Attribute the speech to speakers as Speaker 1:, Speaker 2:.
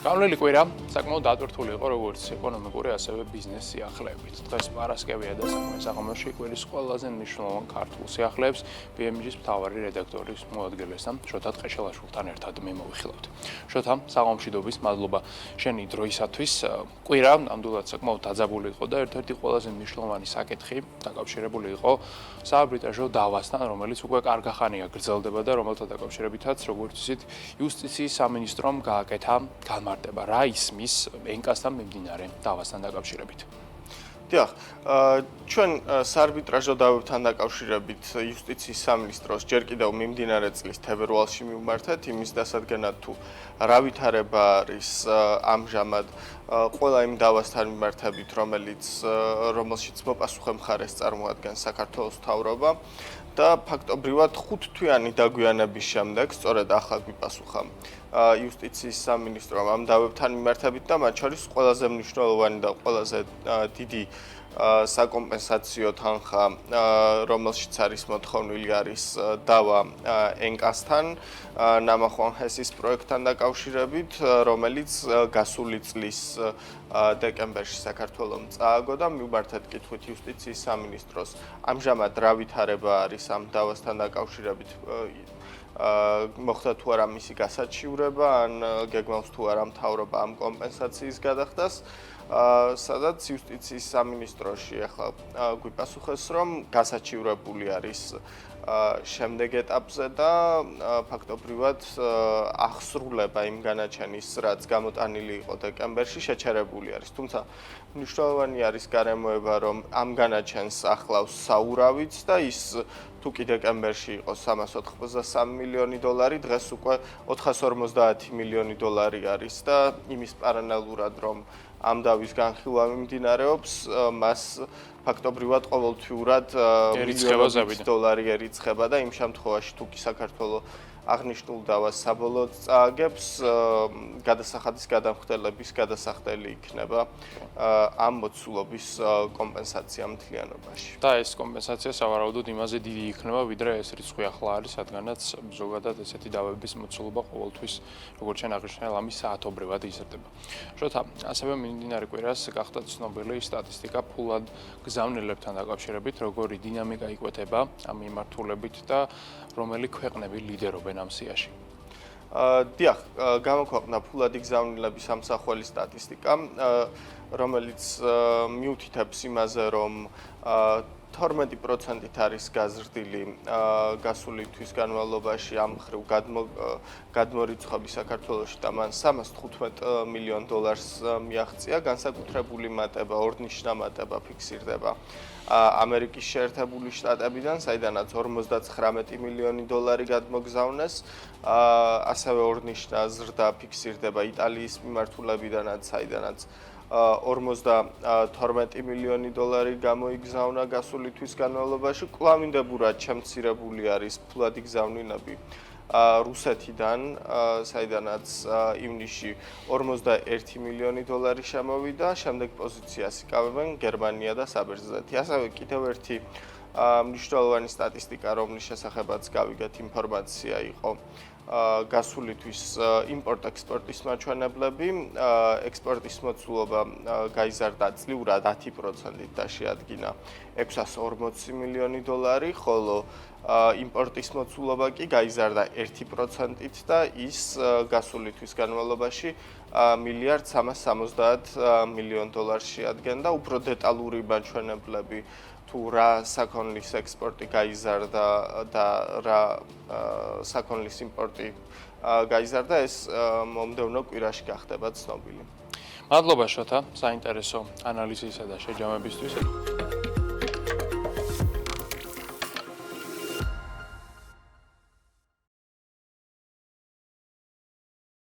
Speaker 1: Გავლილი კვირა საკმაოდ დატვირთული იყო როგორც ეკონომიკური, ასევე ბიზნეს სიახლეებით. დღეს პარასკევია და საქმე საღამოში კვირის ყველაზე მნიშვნელოვან ქართულ სიახლეებს BMG-ის მთავარი რედაქტორის მოადგილესთან შოთა ტყეშელაშვილთან ერთად მე მოვიხილავთ. შოთა, საღამოშიდობის მადლობა შენი დროისათვის. კვირა ნამდვილად საკმაოდ დაძაბული იყო და ერთ-ერთი ყველაზე მნიშვნელოვანი საკითხი დაკავშირებული იყო საარბიტრაჟო დავასთან, რომელიც უკვე კარგა ხანია გრძელდება და რომელთა დაკავშირებითაც, როგორც იცით, იუსტიციის სამინისტრომ გააკეთა განმარტება რა ისმის ენკასთან მიმდინარე დავასთან დაკავშირებით.
Speaker 2: დიახ, ჩვენ საარბიტრაჟო დავებთან დაკავშირებით იუსტიციის სამინისტროს ჯერ კიდევ მიმდინარე წლის თებერვალში მივმართეთ იმის დასადგენად თუ რა ვითარება არის ამჟამად ყველა იმ დავასთან მიმართებით, რომელშიც მოპასუხე მხარეს წარმოადგენს საქართველოს მთავრობა და ფაქტობრივად 5 თვიანი დაგვიანების შემდეგ სწორედ ახლა გვიპასუხა იუსტიციის სამინისტრომ ამ დავებთან მიმართებით და მათ შორის ყველაზე მნიშვნელოვანი და ყველაზე დიდი საკომპენსაციო თანხა, რომელშიც არის მოთხოვნილი არის დავა ენკასთან, ნამახვან ჰესის პროექტთან დაკავშირებით, რომელიც გასული წლის დეკემბერში საქართველომ წააგო და მივმართეთ კითხვით იუსტიციის სამინისტროს ამჟამად რა ვითარება არის ამ დავასთან დაკავშირებით მოხდა თუ არა მისი გასაჩივრება ან გეგმავს თუ არა მთავრობა ამ კომპენსაციის გადახდას, სადაც იუსტიციის სამინისტროში ახლა გვიპასუხეს, რომ გასაჩივრებული არის შემდეგ ეტაპზე და ფაქტობრივად აღსრულება იმ განაჩენის, რაც გამოტანილი იყო დეკემბერში, შეჩერებული არის. თუმცა მნიშვნელოვანი არის გარემოება, რომ ამ განაჩენს ახლავს საურავიც და ის თუ კი დეკემბერში იყო 383 მილიონი დოლარი, დღეს უკვე 450 მილიონი დოლარი არის და იმის პარალელურად, რომ ამ დავის განხილვა მიმდინარეობს, მას ფაქტობრივად ყოველთვიურად მილიონობით დოლარი ერიცხება და იმ შემთხვევაში თუ კი საქართველოს აღნიშნულ დავას საბოლოოდ წააგებს, გადასახადის გადამხდელების გადასახდელი იქნება ამ მოცულობის კომპენსაცია მთლიანობაში.
Speaker 1: და ეს კომპენსაცია სავარაუდოდ იმაზე დიდი იქნება, ვიდრე ეს რიცხვი ახლა არის, რადგანაც ზოგადად ესეთი დავების მოცულობა ყოველთვის, როგორც შენ აღნიშნე, ამის საათობრივად იზრდება. შოთა, ასევე მიმდინარე კვირას გახდა ცნობილი სტატისტიკა ფულად გზავნილებთან დაკავშირებით, როგორი დინამიკა იკვეთება ამ მიმართულებით და რომელი ქვეყნები ლიდერობენ ამ სიაში.
Speaker 2: დიახ, გამოქვეყნდა ფულადი გზავნილების სამსახველი სტატისტიკა, რომელიც მიუთითებს იმაზე, რომ 12%-ით არის გაზრდილი გასული თვის განმავლობაში ამ მხრივ გადმორიცხვები საქართველოში და მან 315 მილიონ დოლარს მიაღწია, განსაკუთრებული მატება, ორნიშნა მატება ფიქსირდება ამერიკის შეერთებული შტატებიდან, საიდანაც 59 მილიონი დოლარი გადმოგზავნეს, ასევე ორნიშნა ზრდა ფიქსირდება იტალიის მიმართულებიდანაც, საიდანაც 52 მილიონი დოლარი გამოიგზავნა გასული თვის განმავლობაში. კვლავინდებურად შემცირებული არის ფულადი გზავნილები რუსეთიდან, საიდანაც ივნისში 51 მილიონი დოლარი შემოვიდა, შემდეგ პოზიციას იკავებენ გერმანია და საბერძნეთი. ასევე კიდევ ერთი მნიშვნელოვანი სტატისტიკა, რომლის შესახებაც გავიგეთ ინფორმაცია იყო გასული თვის იმპორტ-ექსპორტის მაჩვენებლები, ექსპორტის მოცულობა გაიზარდა წლიურად 10%-ით და შეადგინა 640 მილიონი დოლარი, ხოლო იმპორტის მოცულობა კი გაიზარდა 1%-ით და ის გასული თვის განმავლობაში მილიარდ 370 მილიონ დოლარს შეადგენდა. უფრო დეტალური მაჩვენებლები თუ რა საქონლის ექსპორტი გაიზარდა და რა საქონლის იმპორტი გაიზარდა, ეს მომდევნო კვირაში გახდება ცნობილი.
Speaker 1: მადლობა შოთა, საინტერესო ანალიზისა და შეჯამებისთვის.